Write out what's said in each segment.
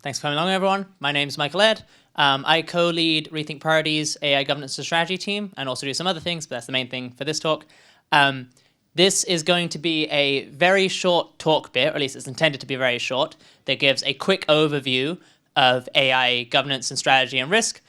Thanks for coming along, everyone. My name is Michael Ed. I co-lead Rethink Priorities AI Governance and Strategy team, and also do some other things, but that's the main thing for this talk. This is going to be a very short talk bit, or at least it's intended to be very short, that gives a quick overview of AI governance and strategy and risk.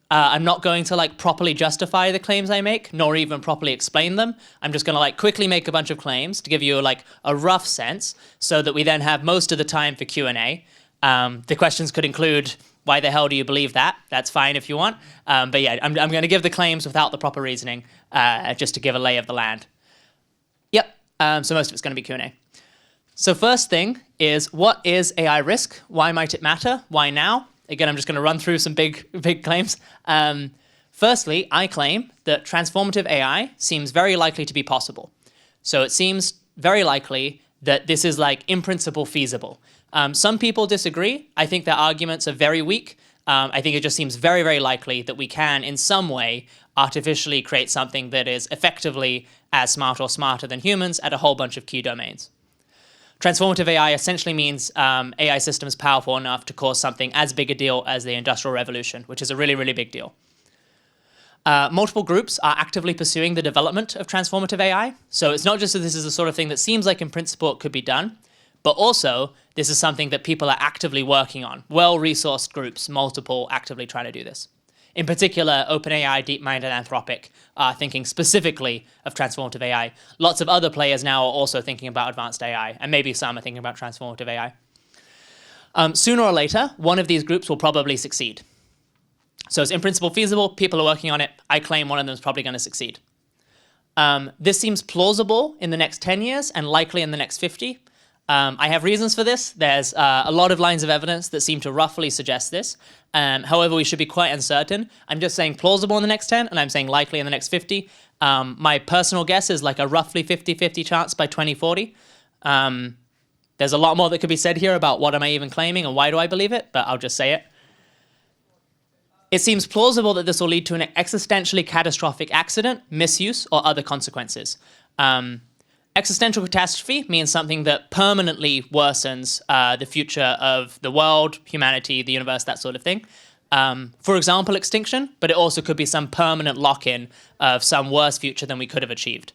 I'm not going to properly justify the claims I make, nor even properly explain them. I'm just going to quickly make a bunch of claims to give you a rough sense, so that we then have most of the time for Q&A. The questions could include, why the hell do you believe that? That's fine if you want. But yeah, I'm going to give the claims without the proper reasoning, just to give a lay of the land. Yep, so most of it's going to be Q&A. So first thing is, what is AI risk? Why might it matter? Why now? Again, I'm just going to run through some big claims. Firstly, I claim that transformative AI seems very likely to be possible. So it seems very likely that this is in principle feasible. Some people disagree. I think their arguments are very weak. I think it just seems very, very likely that we can, in some way, artificially create something that is effectively as smart or smarter than humans at a whole bunch of key domains. Transformative AI essentially means AI systems powerful enough to cause something as big a deal as the Industrial Revolution, which is a really, really big deal. Multiple groups are actively pursuing the development of transformative AI. So it's not just that this is the sort of thing that seems like in principle it could be done, but also this is something that people are actively working on. Well-resourced groups, multiple, actively trying to do this. In particular, OpenAI, DeepMind, and Anthropic are thinking specifically of transformative AI. Lots of other players now are also thinking about advanced AI, and maybe some are thinking about transformative AI. Sooner or later, one of these groups will probably succeed. So it's in principle feasible, people are working on it. I claim one of them is probably going to succeed. This seems plausible in the next 10 years and likely in the next 50. I have reasons for this. There's a lot of lines of evidence that seem to roughly suggest this. However, we should be quite uncertain. I'm just saying plausible in the next 10, and I'm saying likely in the next 50. My personal guess is a roughly 50-50 chance by 2040. There's a lot more that could be said here about what am I even claiming and why do I believe it, but I'll just say it. It seems plausible that this will lead to an existentially catastrophic accident, misuse, or other consequences. Existential catastrophe means something that permanently worsens the future of the world, humanity, the universe, that sort of thing. For example, extinction, but it also could be some permanent lock-in of some worse future than we could have achieved.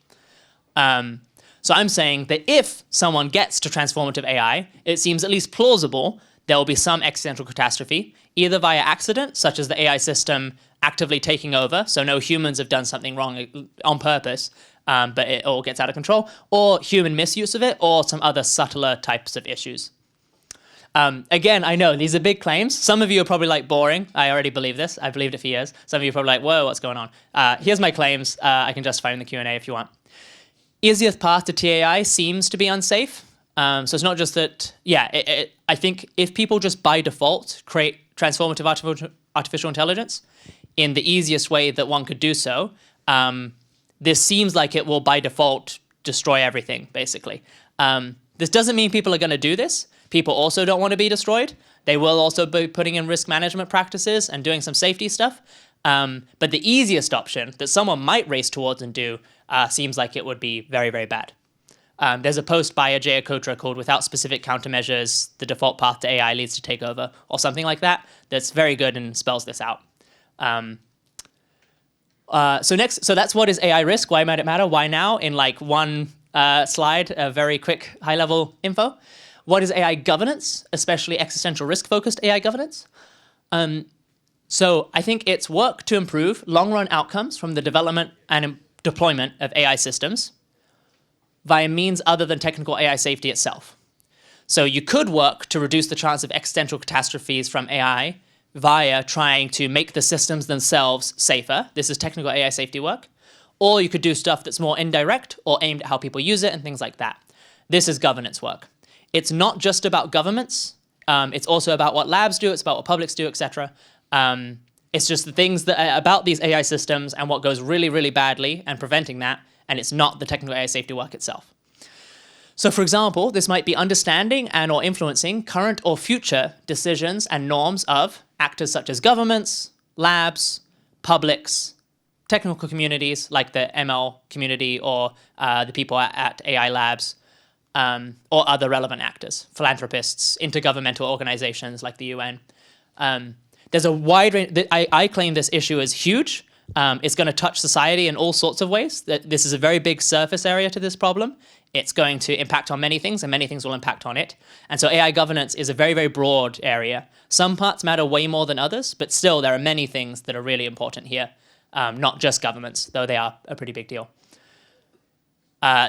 So I'm saying that if someone gets to transformative AI, it seems at least plausible there will be some existential catastrophe, either via accident, such as the AI system actively taking over, so no humans have done something wrong on purpose, but it all gets out of control, or human misuse of it, or some other subtler types of issues. Again, I know these are big claims. Some of you are probably boring. I already believe this. I believed it for years. Some of you are probably whoa, what's going on? Here's my claims. I can justify in the Q&A if you want. Easiest path to TAI seems to be unsafe. So it's not just that, I think if people just by default create transformative artificial intelligence in the easiest way that one could do so, this seems like it will by default destroy everything, basically. This doesn't mean people are going to do this. People also don't want to be destroyed. They will also be putting in risk management practices and doing some safety stuff. But the easiest option that someone might race towards and do seems like it would be very, very bad. There's a post by Ajay Kotra called "Without Specific Countermeasures, the Default Path to AI Leads to Takeover," or something like that. That's very good and spells this out. So that's what is AI risk. Why might it matter? Why now? In one slide, a very quick high-level info. What is AI governance, especially existential risk-focused AI governance? So I think it's work to improve long-run outcomes from the development and deployment of AI systems via means other than technical AI safety itself. So you could work to reduce the chance of existential catastrophes from AI via trying to make the systems themselves safer. This is technical AI safety work. Or you could do stuff that's more indirect or aimed at how people use it and things like that. This is governance work. It's not just about governments. It's also about what labs do. It's about what publics do, etc. It's just the things that about these AI systems and what goes really, really badly and preventing that. And it's not the technical AI safety work itself. So for example, this might be understanding and or influencing current or future decisions and norms of actors such as governments, labs, publics, technical communities like the ML community or the people at AI labs, or other relevant actors, philanthropists, intergovernmental organizations like the UN. There's a wide range. I claim this issue is huge. It's going to touch society in all sorts of ways. This is a very big surface area to this problem. It's going to impact on many things, and many things will impact on it. And so AI governance is a very, very broad area. Some parts matter way more than others, but still there are many things that are really important here, not just governments, though they are a pretty big deal.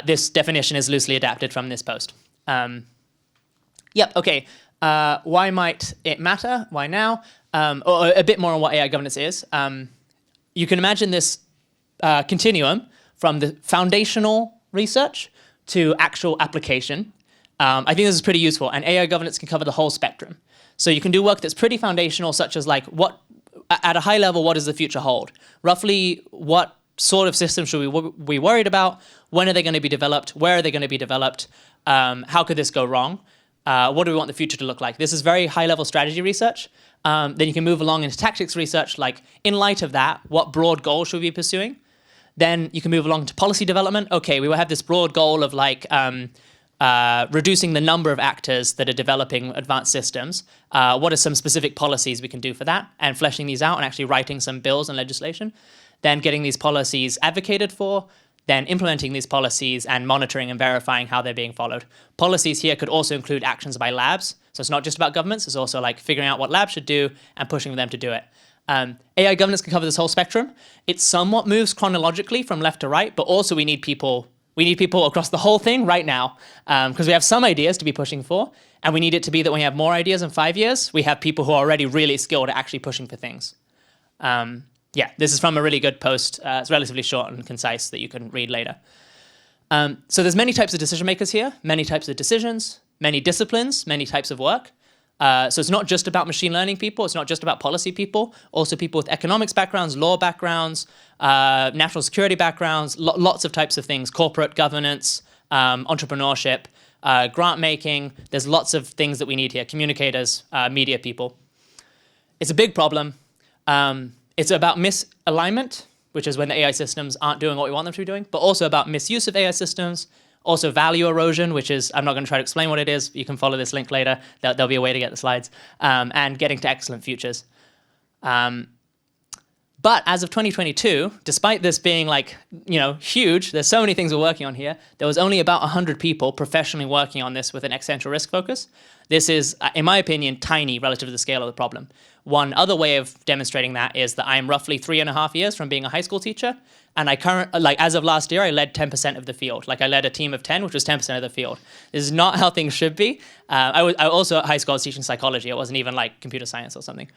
This definition is loosely adapted from this post. Okay. Why might it matter? Why now? Or a bit more on what AI governance is. You can imagine this continuum from the foundational research to actual application. I think this is pretty useful, and AI governance can cover the whole spectrum. So you can do work that's pretty foundational, such as like at a high level, what does the future hold? Roughly, what sort of systems should we be worried about? When are they going to be developed? Where are they going to be developed? How could this go wrong? What do we want the future to look like? This is very high-level strategy research. Then you can move along into tactics research, like in light of that, what broad goals should we be pursuing? Then you can move along to policy development. Okay, we will have this broad goal of like reducing the number of actors that are developing advanced systems. What are some specific policies we can do for that? And fleshing these out and actually writing some bills and legislation. Then getting these policies advocated for, then implementing these policies and monitoring and verifying how they're being followed. Policies here could also include actions by labs. So it's not just about governments, it's also like figuring out what labs should do and pushing them to do it. AI governance can cover this whole spectrum. It somewhat moves chronologically from left to right, but also we need people across the whole thing right now, because we have some ideas to be pushing for, and we need it to be that when we have more ideas in 5 years, we have people who are already really skilled at actually pushing for things. This is from a really good post. It's relatively short and concise that you can read later. So there's many types of decision makers here, many types of decisions, many disciplines, many types of work. So it's not just about machine learning people. It's not just about policy people. Also people with economics backgrounds, law backgrounds, national security backgrounds, lots of types of things, corporate governance, entrepreneurship, grant making. There's lots of things that we need here, communicators, media people. It's a big problem. It's about misalignment, which is when the AI systems aren't doing what we want them to be doing, but also about misuse of AI systems, also value erosion, which is, I'm not going to try to explain what it is. You can follow this link later. There'll be a way to get the slides, and getting to excellent futures. But as of 2022, despite this being like, huge, there's so many things we're working on here, there was only about 100 people professionally working on this with an existential risk focus. This is, in my opinion, tiny relative to the scale of the problem. One other way of demonstrating that is that I'm roughly 3.5 years from being a high school teacher, and as of last year, I led 10% of the field. I led a team of 10, which was 10% of the field. This is not how things should be. I also at high school I was teaching psychology. It wasn't even like computer science or something.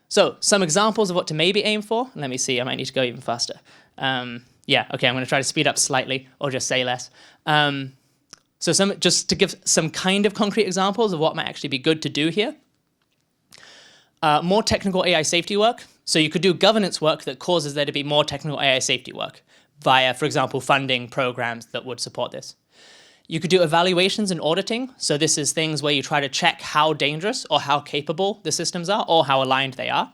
So some examples of what to maybe aim for. Let me see. I might need to go even faster. Okay. I'm going to try to speed up slightly or just say less. Just to give some kind of concrete examples of what might actually be good to do here. More technical AI safety work. So you could do governance work that causes there to be more technical AI safety work via, for example, funding programs that would support this. You could do evaluations and auditing. So this is things where you try to check how dangerous or how capable the systems are or how aligned they are.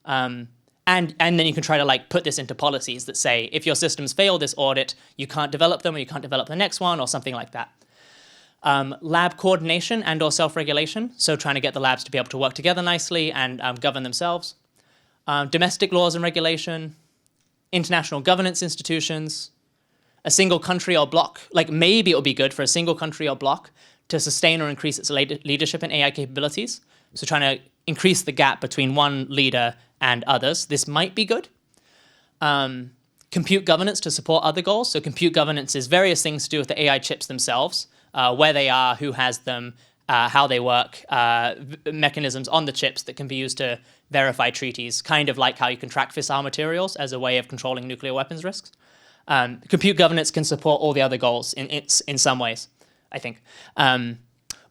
And then you can try to put this into policies that say, if your systems fail this audit, you can't develop them or you can't develop the next one or something like that. Lab coordination and or self-regulation. So trying to get the labs to be able to work together nicely and govern themselves. Domestic laws and regulation, international governance institutions, a single country or bloc. Maybe it would be good for a single country or bloc to sustain or increase its leadership in AI capabilities. So trying to increase the gap between one leader and others. This might be good. Compute governance to support other goals. So compute governance is various things to do with the AI chips themselves, where they are, who has them, how they work, mechanisms on the chips that can be used to verify treaties, kind of like how you can track fissile materials as a way of controlling nuclear weapons risks. Compute governance can support all the other goals in some ways, I think.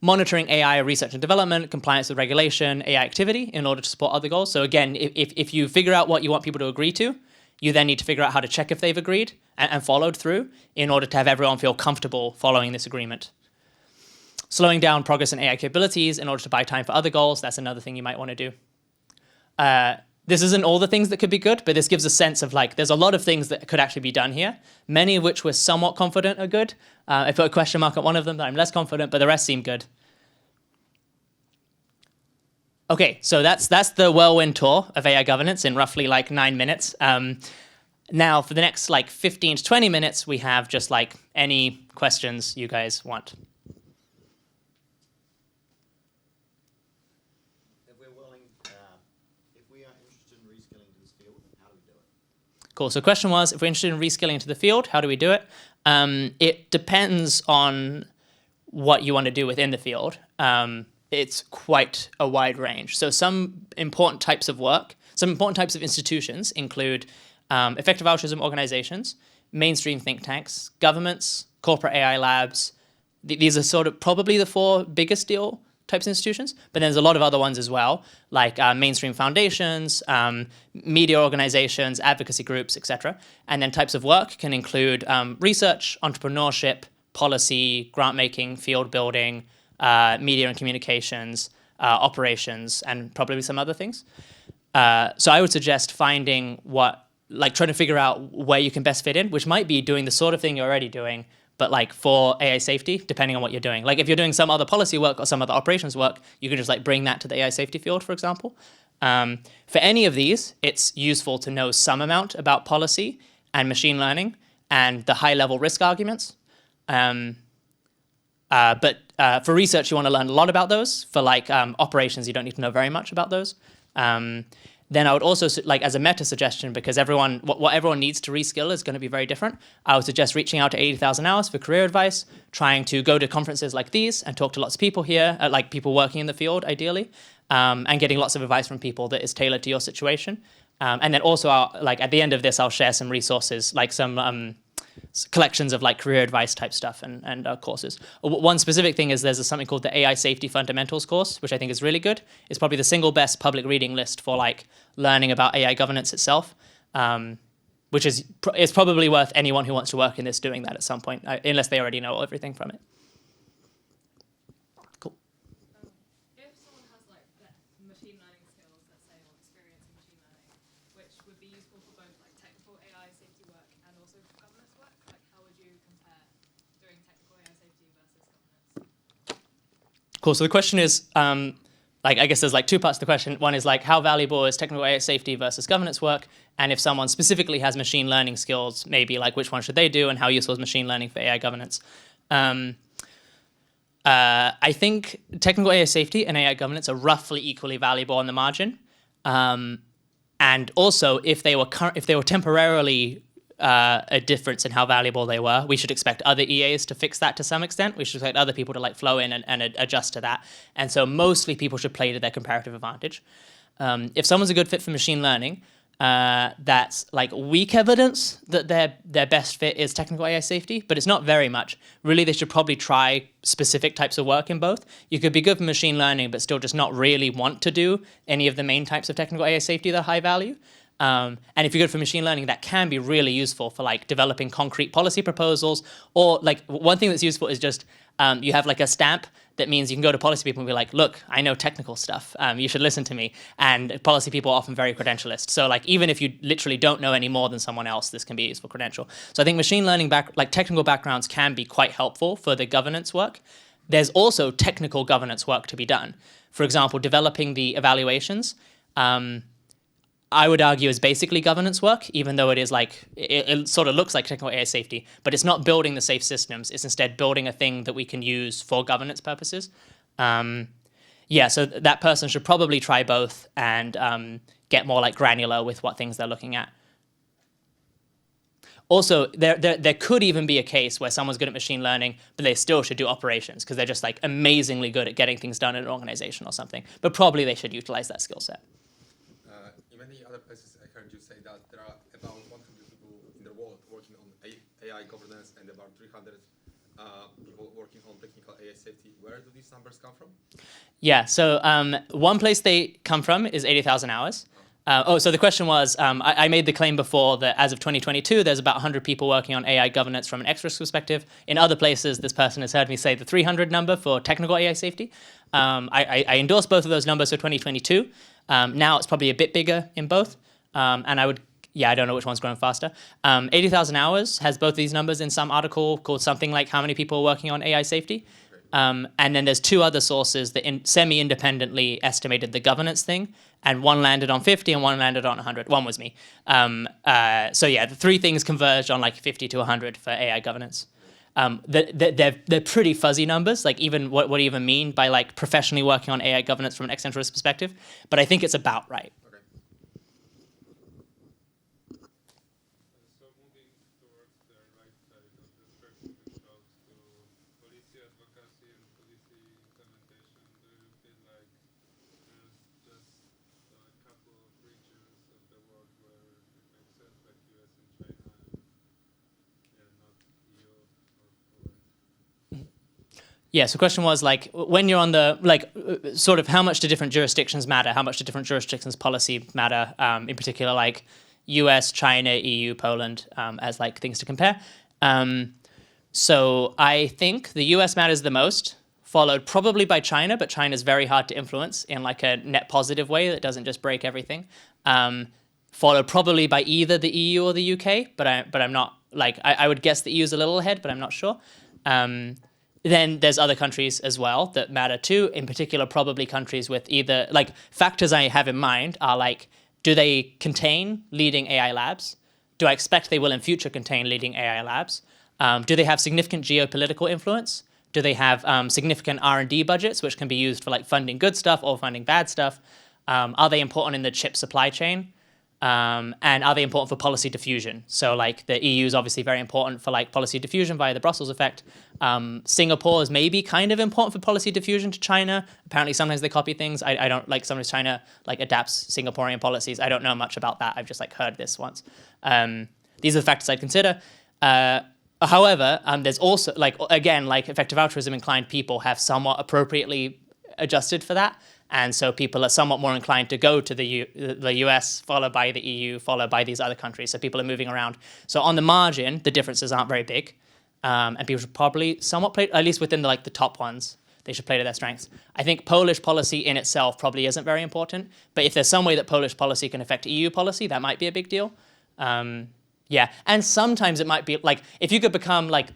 Monitoring AI research and development, compliance with regulation, AI activity in order to support other goals. So again, if you figure out what you want people to agree to, you then need to figure out how to check if they've agreed and followed through in order to have everyone feel comfortable following this agreement. Slowing down progress in AI capabilities in order to buy time for other goals. That's another thing you might want to do. This isn't all the things that could be good, but this gives a sense of like, there's a lot of things that could actually be done here, many of which we're somewhat confident are good. I put a question mark at one of them that I'm less confident, but the rest seem good. Okay, so that's the whirlwind tour of AI governance in roughly like 9 minutes. Now for the next like 15 to 20 minutes, we have just like any questions you guys want. Cool. So question was, if we're interested in reskilling into the field, how do we do it? It depends on what you want to do within the field. It's quite a wide range. So some important types of work, some important types of institutions include effective altruism organizations, mainstream think tanks, governments, corporate AI labs. These are sort of probably the 4 biggest deal types of institutions, but then there's a lot of other ones as well, like mainstream foundations, media organizations, advocacy groups, etc. And then types of work can include research, entrepreneurship, policy, grant making, field building, media and communications, operations, and probably some other things. So I would suggest finding trying to figure out where you can best fit in, which might be doing the sort of thing you're already doing, but like for AI safety, depending on what you're doing. Like if you're doing some other policy work or some other operations work, you can just like bring that to the AI safety field, for example. For any of these, it's useful to know some amount about policy and machine learning and the high-level risk arguments. But for research, you want to learn a lot about those. For like operations, you don't need to know very much about those. Then I would also, like as a meta suggestion, because what everyone needs to reskill is going to be very different, I would suggest reaching out to 80,000 Hours for career advice, trying to go to conferences like these and talk to lots of people here, like people working in the field, ideally, and getting lots of advice from people that is tailored to your situation. And then also, at the end of this, I'll share some resources, like some collections of like career advice type stuff and courses. One specific thing is there's something called the AI Safety Fundamentals course, which I think is really good. It's probably the single best public reading list for like learning about AI governance itself, which is probably worth anyone who wants to work in this doing that at some point, unless they already know everything from it. Cool. If someone has like machine learning skills, let's say, or experience in machine learning, which would be useful for both like technical AI safety work and also governance work, like how would you compare doing technical AI safety versus governance? Cool. So the question is, I guess there's like 2 parts to the question. One is like, how valuable is technical AI safety versus governance work? And if someone specifically has machine learning skills, maybe like which one should they do and how useful is machine learning for AI governance? I think technical AI safety and AI governance are roughly equally valuable on the margin. And also, if they were temporarily a difference in how valuable they were, we should expect other EAs to fix that to some extent. We should expect other people to like flow in and adjust to that. And so mostly people should play to their comparative advantage. If someone's a good fit for machine learning, that's like weak evidence that their best fit is technical AI safety, but it's not very much. Really, they should probably try specific types of work in both. You could be good for machine learning, but still just not really want to do any of the main types of technical AI safety that are high value. And if you're good for machine learning, that can be really useful for like developing concrete policy proposals. Or like one thing that's useful is just you have like a stamp that means you can go to policy people and be like, look, I know technical stuff. You should listen to me. And policy people are often very credentialist. So like even if you literally don't know any more than someone else, this can be a useful credential. So I think machine learning technical backgrounds can be quite helpful for the governance work. There's also technical governance work to be done. For example, developing the evaluations. I would argue is basically governance work, even though it is like, it sort of looks like technical AI safety, but it's not building the safe systems. It's instead building a thing that we can use for governance purposes. So that person should probably try both and get more like granular with what things they're looking at. Also, there could even be a case where someone's good at machine learning, but they still should do operations because they're just like amazingly good at getting things done in an organization or something. But probably they should utilize that skill set. In many other places, I heard you say that there are about 100 people in the world working on AI governance and about 300 people working on technical AI safety. Where do these numbers come from? Yeah, so one place they come from is 80,000 Hours. So the question was, I made the claim before that as of 2022, there's about 100 people working on AI governance from an X-risk perspective. In other places, this person has heard me say the 300 number for technical AI safety. I endorse both of those numbers for 2022. Now it's probably a bit bigger in both. And I don't know which one's growing faster. 80,000 hours has both of these numbers in some article called something like how many people are working on AI safety. And then there's two other sources that semi-independently estimated the governance thing, and one landed on 50 and one landed on 100. One was me. The three things converged on like 50 to 100 for AI governance. They're pretty fuzzy numbers, like even what do you even mean by like professionally working on AI governance from an existential risk perspective, but I think it's about right. So moving towards the right side of the spectrum, which goes to policy advocacy and policy implementation, do you feel like there's just a couple of regions of the world where it makes sense, like US and China, and not EU or Poland? Yeah, so the question was like, when you're on the, like, sort of how much do different jurisdictions matter? How much do different jurisdictions' policy matter? In particular, like US, China, EU, Poland, as like things to compare. So I think the US matters the most, followed probably by China, but China's very hard to influence in like a net positive way that doesn't just break everything. Followed probably by either the EU or the UK, but I'm not, like, I would guess the EU's a little ahead, but I'm not sure. Then there's other countries as well that matter too. In particular, probably countries with either, like, factors I have in mind are like, do they contain leading AI labs? Do I expect they will in future contain leading AI labs? Do they have significant geopolitical influence? Do they have significant R&D budgets, which can be used for like funding good stuff or funding bad stuff? Are they important in the chip supply chain? And are they important for policy diffusion? So like the EU is obviously very important for like policy diffusion via the Brussels effect. Singapore is maybe kind of important for policy diffusion to China. Apparently sometimes they copy things. I don't, like, sometimes China like adapts Singaporean policies. I don't know much about that. I've just like heard this once. These are the factors I'd consider. However, there's also, like, again, like effective altruism inclined people have somewhat appropriately adjusted for that. And so people are somewhat more inclined to go to the US, followed by the EU, followed by these other countries. So people are moving around. So on the margin, the differences aren't very big. And people should probably somewhat play, at least within the, like, the top ones, they should play to their strengths. I think Polish policy in itself probably isn't very important. But if there's some way that Polish policy can affect EU policy, that might be a big deal. Yeah, and sometimes it might be, like, if you could become, like,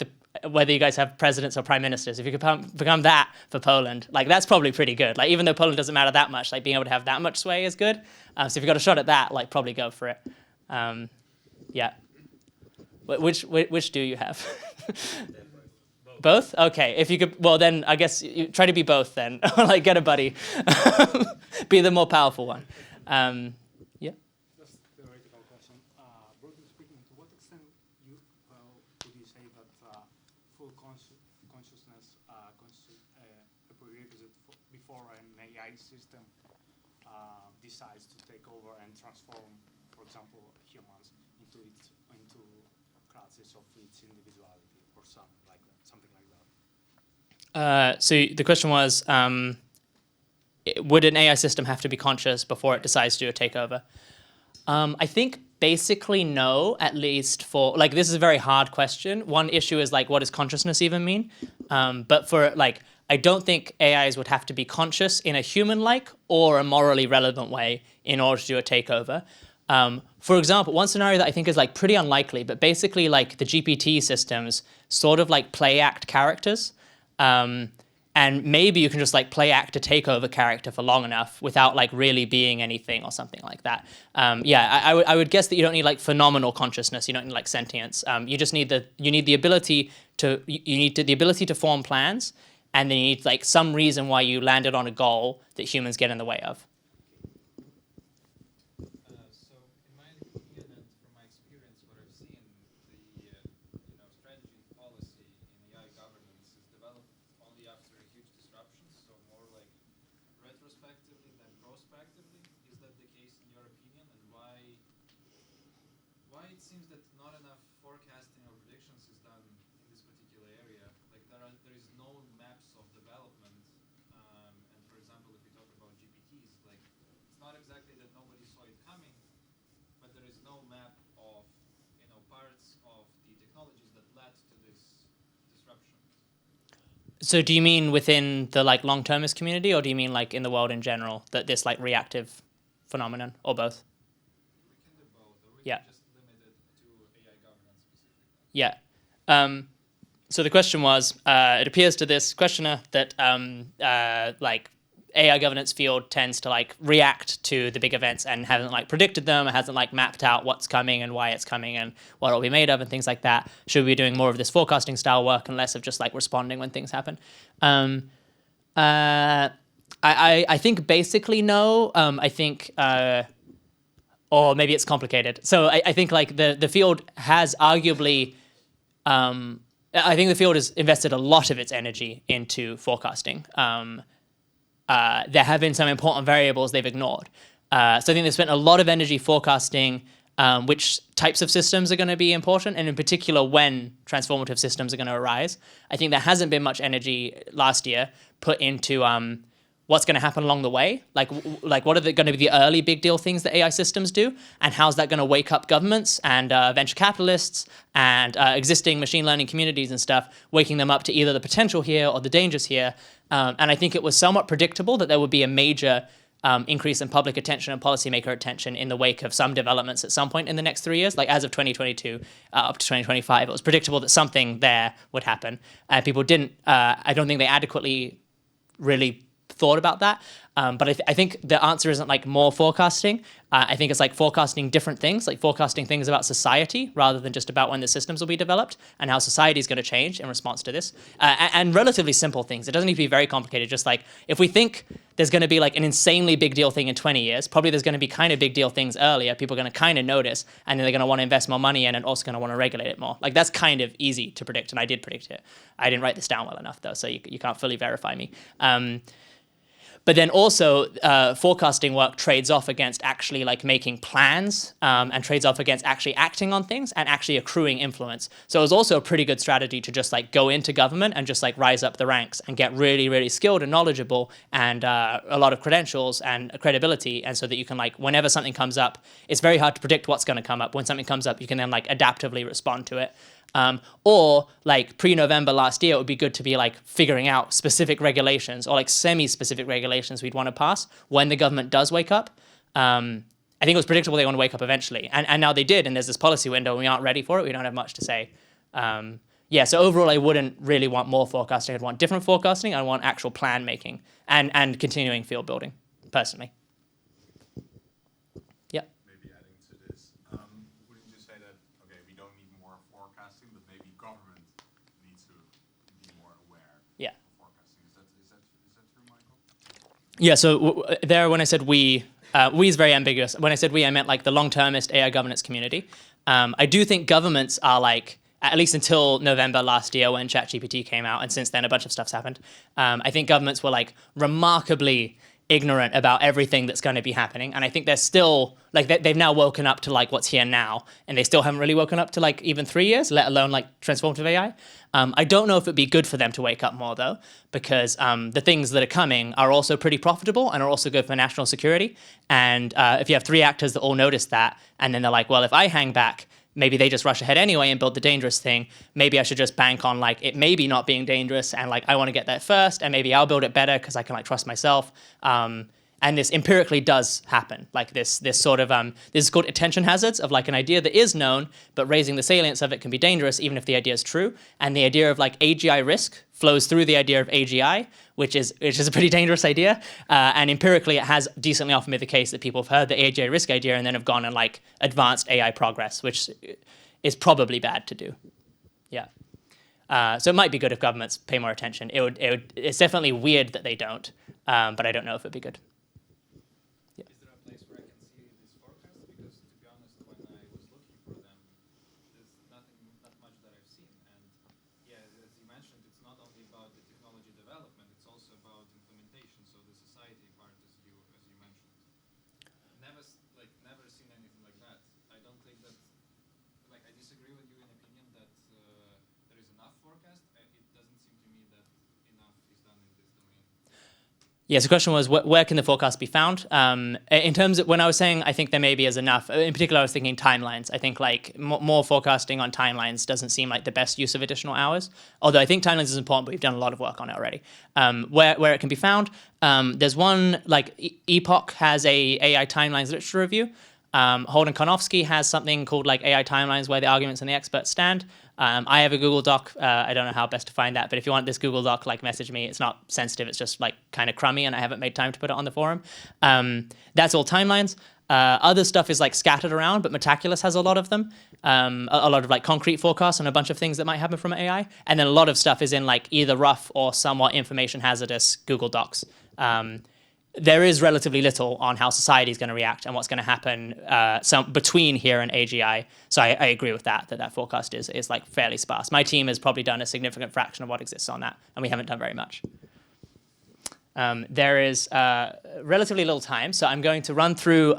whether you guys have presidents or prime ministers, if you could become that for Poland, like, that's probably pretty good. Like, even though Poland doesn't matter that much, like, being able to have that much sway is good. So if you've got a shot at that, like, probably go for it. Yeah. Which do you have? Both? Okay, if you could, well, then I guess you try to be both then. Like, get a buddy. Be the more powerful one. Yeah. Just a theoretical question. Broadly speaking, to what extent would you say that full consciousness a prerequisite before an AI system decides to take over and transform, for example, humans into classes of its individuality or something like that? So the question was, would an AI system have to be conscious before it decides to do a takeover? I think basically no, at least for, like, this is a very hard question. One issue is, like, what does consciousness even mean? But for, like, I don't think AIs would have to be conscious in a human-like or a morally relevant way in order to do a takeover. For example, one scenario that I think is, like, pretty unlikely, but basically, like, the GPT systems sort of like play act characters. And maybe you can just, like, play act a takeover character for long enough without, like, really being anything or something like that. I would guess that you don't need, like, phenomenal consciousness. You don't need, like, sentience. You just need the ability to form plans, and then you need, like, some reason why you landed on a goal that humans get in the way of. So, in my opinion and from my experience, what I've seen, the strategy policy in AI governance is developed only after a huge disruption. So more like retrospectively than prospectively. Is that the case in your opinion? And why it seems that not enough forecasting or predictions is done in this particular area? Like there is known maps of development. And for example, if we talk about GPTs, like it's not exactly that nobody saw it coming. So do you mean within the like long-termist community, or do you mean like in the world in general, that this like reactive phenomenon, or both? We can do both, or we Yeah. can just limit it to AI governance specifically. Yeah. So the question was, it appears to this questioner that like AI governance field tends to like react to the big events and hasn't like predicted them, or hasn't like mapped out what's coming and why it's coming and what it'll be made of and things like that. Should we be doing more of this forecasting style work and less of just like responding when things happen? I think basically no. I think or maybe it's complicated. So I think like the field has arguably I think the field has invested a lot of its energy into forecasting. There have been some important variables they've ignored. So I think they've spent a lot of energy forecasting which types of systems are going to be important, and in particular when transformative systems are going to arise. I think there hasn't been much energy last year put into what's going to happen along the way, like what are going to be the early big deal things that AI systems do, and how's that going to wake up governments and venture capitalists and existing machine learning communities and stuff, waking them up to either the potential here or the dangers here. And I think it was somewhat predictable that there would be a major increase in public attention and policymaker attention in the wake of some developments at some point in the next 3 years, like as of 2022 up to 2025. It was predictable that something there would happen. People didn't, I don't think they adequately really thought about that. But I think the answer isn't like more forecasting. I think it's like forecasting different things, like forecasting things about society rather than just about when the systems will be developed and how society is going to change in response to this. And relatively simple things. It doesn't need to be very complicated. Just like if we think there's going to be like an insanely big deal thing in 20 years, probably there's going to be kind of big deal things earlier. People are going to kind of notice, and then they're going to want to invest more money in and also going to want to regulate it more. Like that's kind of easy to predict, and I did predict it. I didn't write this down well enough though, so you can't fully verify me. But then also forecasting work trades off against actually like making plans and trades off against actually acting on things and actually accruing influence. So it was also a pretty good strategy to just like go into government and just like rise up the ranks and get really, really skilled and knowledgeable and a lot of credentials and credibility. And so that you can like, whenever something comes up, it's very hard to predict what's going to come up. When something comes up, you can then like adaptively respond to it. Or like pre-November last year, it would be good to be like figuring out specific regulations or like semi-specific regulations we'd want to pass when the government does wake up. I think it was predictable they want to wake up eventually. And now they did, and there's this policy window and we aren't ready for it. We don't have much to say. So overall, I wouldn't really want more forecasting. I'd want different forecasting. I want actual plan making and continuing field building, personally. Maybe adding to this, wouldn't you say that, okay, we don't need more forecasting, but maybe government needs to be more aware Yeah. of forecasting? Is that true, Michael? Yeah, so there when I said we is very ambiguous. When I said we, I meant like the long-termist AI governance community. I do think governments are like, at least until November last year when ChatGPT came out, and since then a bunch of stuff's happened. I think governments were like remarkably ignorant about everything that's going to be happening, and I think they're still like they've now woken up to like what's here now, and they still haven't really woken up to like even 3 years, let alone like transformative AI. I don't know if it'd be good for them to wake up more though, because the things that are coming are also pretty profitable and are also good for national security. And if you have 3 actors that all notice that, and then they're like, well, if I hang back, maybe they just rush ahead anyway and build the dangerous thing. Maybe I should just bank on like it maybe not being dangerous, and like I want to get that first, and maybe I'll build it better because I can like trust myself. And this empirically does happen. Like this sort of this is called attention hazards of like an idea that is known, but raising the salience of it can be dangerous even if the idea is true. And the idea of like AGI risk flows through the idea of AGI, which is a pretty dangerous idea. And empirically, it has decently often been the case that people have heard the AGI risk idea and then have gone and like advanced AI progress, which is probably bad to do. Yeah. So it might be good if governments pay more attention. It's definitely weird that they don't, but I don't know if it'd be good. Is there a place where I can see this forecast? Because to be honest, when I was looking for them, there's not much that I've seen. And yeah, as you mentioned, it's not only about the technology development, it's also about implementation. So the society part, as you mentioned, never seen anything like that. I don't think that, like, I disagree with you in opinion that there is enough forecast. It doesn't seem to me that enough is done in this domain. Yes, the question was where can the forecast be found? In terms of when I was saying I think there maybe is enough, in particular I was thinking timelines. I think like more forecasting on timelines doesn't seem like the best use of additional hours. Although I think timelines is important, but we've done a lot of work on it already. Where it can be found, there's one like Epoch has a AI timelines literature review. Holden Konofsky has something called like AI timelines where the arguments and the experts stand. I have a Google Doc. I don't know how best to find that, but if you want this Google Doc, like message me. It's not sensitive. It's just like kind of crummy, and I haven't made time to put it on the forum. That's all timelines. Other stuff is like scattered around, but Metaculus has a lot of them. A lot of like concrete forecasts on a bunch of things that might happen from AI, and then a lot of stuff is in like either rough or somewhat information hazardous Google Docs. There is relatively little on how society is going to react and what's going to happen between here and AGI. So I agree with that forecast is like fairly sparse. My team has probably done a significant fraction of what exists on that, and we haven't done very much. There is relatively little time, so I'm going to run through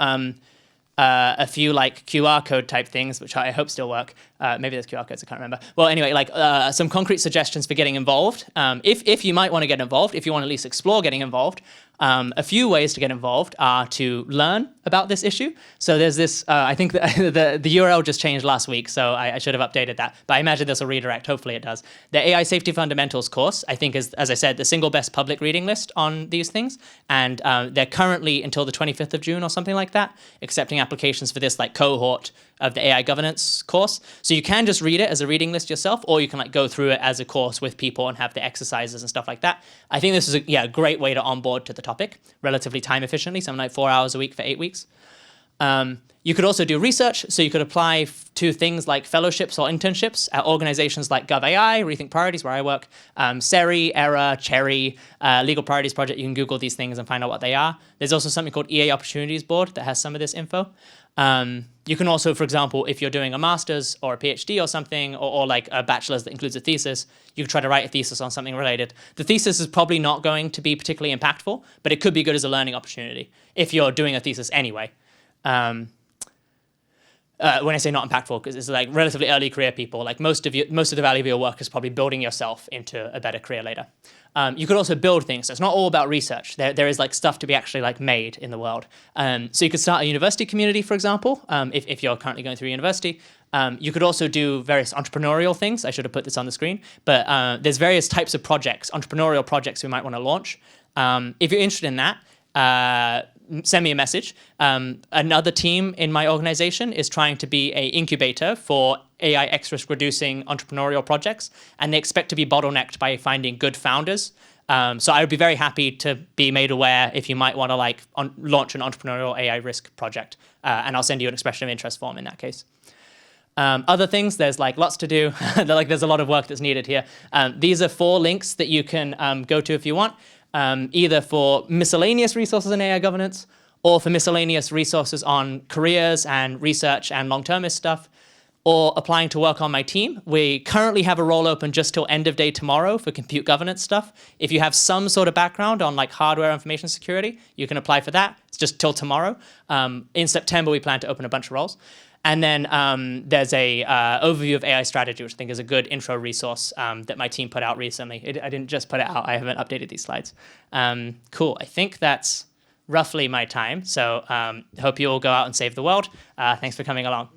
a few like QR code type things, which I hope still work. Maybe there's QR codes, I can't remember. Well, anyway, like some concrete suggestions for getting involved. If you might want to get involved, if you want to at least explore getting involved, a few ways to get involved are to learn about this issue. So there's this, I think the URL just changed last week, so I should have updated that. But I imagine this will redirect, hopefully it does. The AI Safety Fundamentals course, I think is, as I said, the single best public reading list on these things. And they're currently until the 25th of June or something like that, accepting applications for this like cohort of the AI governance course. So you can just read it as a reading list yourself, or you can like go through it as a course with people and have the exercises and stuff like that. I think this is a great way to onboard to the topic, relatively time efficiently, something like 4 hours a week for 8 weeks. You could also do research, so you could apply to things like fellowships or internships at organizations like GovAI, Rethink Priorities, where I work, SERI, ERA, Cherry, Legal Priorities Project. You can Google these things and find out what they are. There's also something called EA Opportunities Board that has some of this info. You can also, for example, if you're doing a master's or a PhD or something, or like a bachelor's that includes a thesis, you could try to write a thesis on something related. The thesis is probably not going to be particularly impactful, but it could be good as a learning opportunity if you're doing a thesis anyway. When I say not impactful, because it's like relatively early career people, like most of the value of your work is probably building yourself into a better career later. You could also build things. So it's not all about research. There is like stuff to be actually like made in the world. So you could start a university community, for example, if you're currently going through university. You could also do various entrepreneurial things. I should have put this on the screen, but there's various types of projects, entrepreneurial projects we might want to launch. If you're interested in that, send me a message. Another team in my organization is trying to be an incubator for AI X-risk reducing entrepreneurial projects, and they expect to be bottlenecked by finding good founders. So I would be very happy to be made aware if you might want to like launch an entrepreneurial AI risk project, and I'll send you an expression of interest form in that case. Other things, there's like lots to do. There's a lot of work that's needed here. These are 4 links that you can go to if you want. Either for miscellaneous resources in AI governance or for miscellaneous resources on careers and research and long-termist stuff, or applying to work on my team. We currently have a role open just till end of day tomorrow for compute governance stuff. If you have some sort of background on like hardware information security, you can apply for that. It's just till tomorrow. In September, we plan to open a bunch of roles. And then there's a overview of AI strategy, which I think is a good intro resource that my team put out recently. I didn't just put it out. I haven't updated these slides. Cool. I think that's roughly my time. So hope you all go out and save the world. Thanks for coming along.